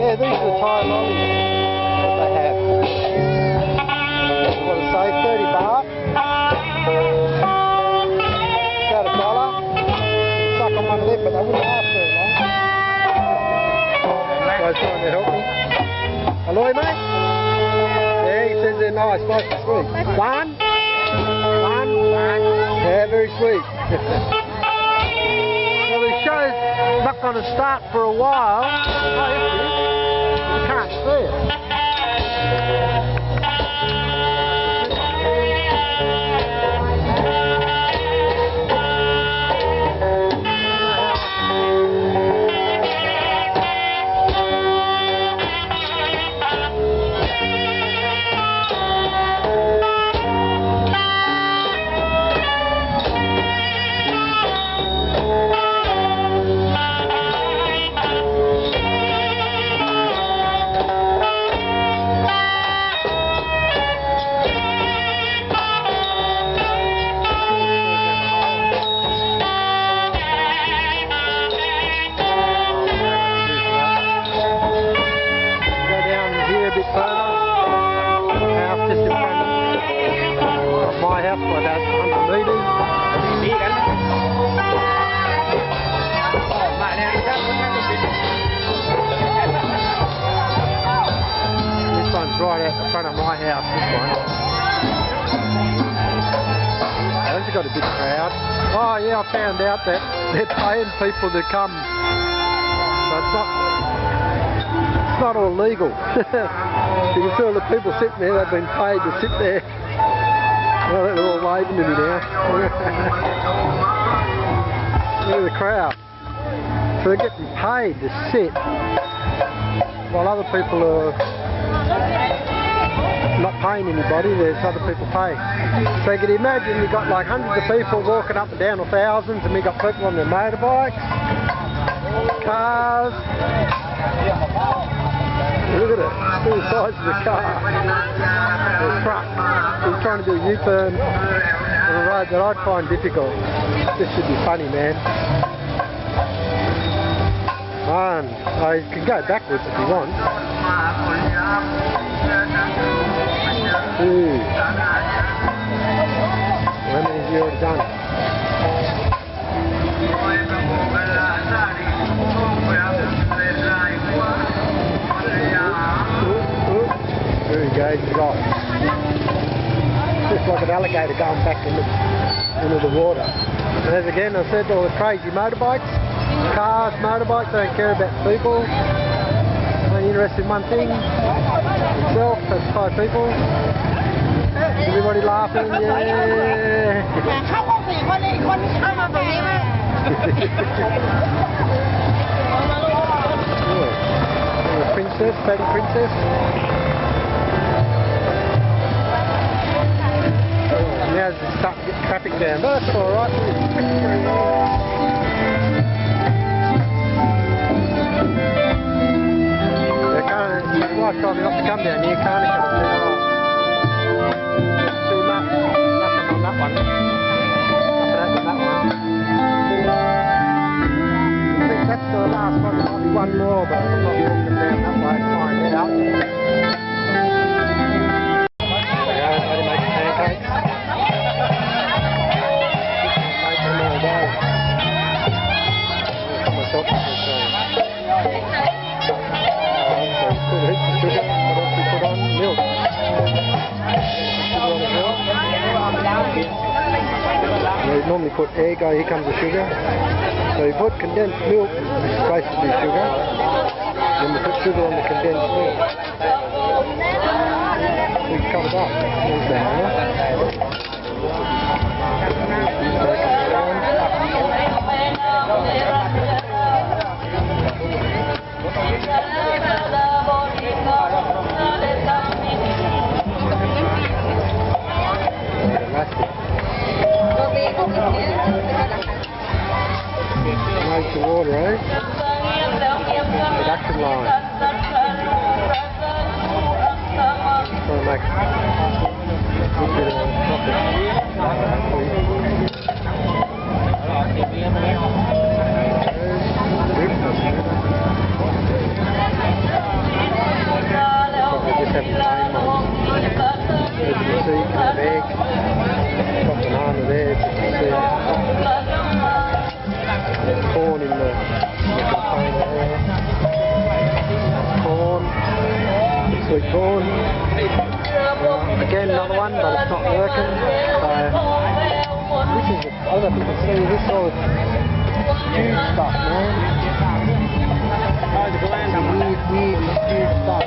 Yeah, these are the Thai lollies that they have. What to say, 30 baht. About $1. Suck on one lip, but they wouldn't last very long. Guy's trying to help me. Hello, mate? Yeah, he says they're nice and sweet. One. Yeah, very sweet. Well, the show's not going to start for a while. You can't see it. My house by about 100 metres. This one's right out the front of my house, this one. Those have got a big crowd. Oh yeah, I found out that they're paying people to come. So it's not all legal. You can see all the people sitting there, they've been paid to sit there. Well, they're all waving to me now. Look at the crowd. So they're getting paid to sit while other people are not paying anybody. There's other people paying. So you can imagine you've got like hundreds of people walking up and down, or thousands, and we've got people on their motorbikes, cars. Look at it, see the size of the car. The truck. He's trying to do a U-turn on a road that I'd find difficult. This should be funny, man. Man, oh, you can go backwards if you want. Ooh. How many have you already done? There he goes, he's off. Just like an alligator going back into the water. And as again, I said, all the crazy motorbikes, cars, motorbikes, they don't care about people. They're interested in one thing, himself, that's 5 people. Everybody laughing, yeah. Princess, baby princess. Now it's starting to get traffic down, but that's alright. My wife told me not to come down here, can't it? Too much. Nothing on that one. Nothing on that one. I think that's the last one. There might be one more, but I'm not walking down that way to find it out. Normally put egg, here comes the sugar. So you put condensed milk, which is basically sugar, then you put sugar on the condensed milk. We cut it up. There's the hammer. Nice the water, eh? Production line. Trying to make a bit of profit. sweet corn. Again another one, but it's not working. So this is, I don't know if you can see this sort of stewed stuff, man. Some weird stewed stuff.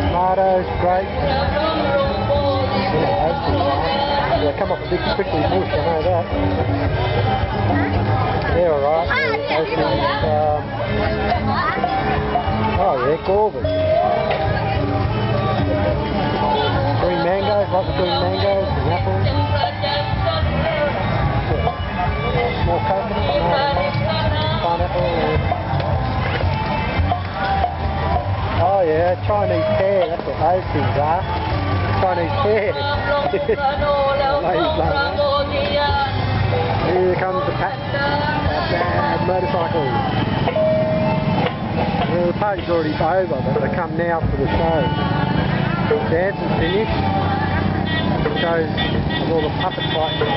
Tomatoes, grapes. They come off a big prickly bush, I know that. They're alright. Oh yeah, gourds. Green mangoes, lots of green mangoes and apples. More coconut, pineapple. Oh yeah, Chinese pear, that's what those things are. Chinese pear. Here comes the bad motorcycle. Well, the party's already over, but they come now for the show. The dance is finished. It shows all the puppet fighting.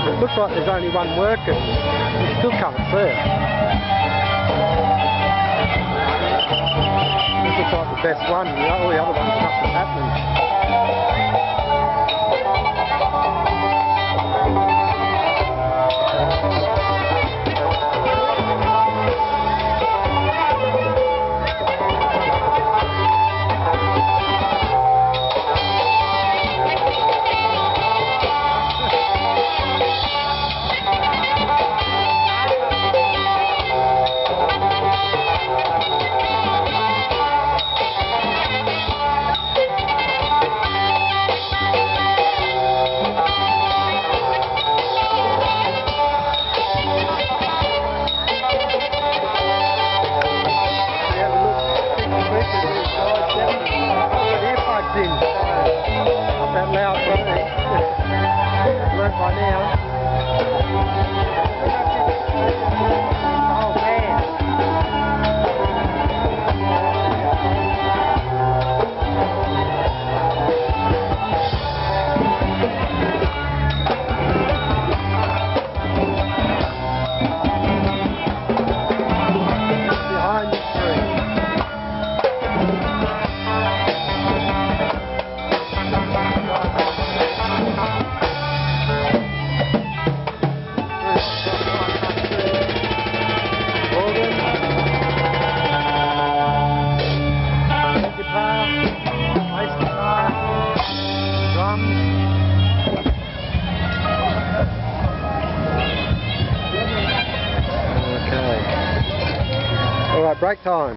It looks like there's only one working. You still can't see it. This looks like the best one. All the other ones, nothing happening. Not that loud, but learned by now. Oh man. Behind the tree. Alright, break time.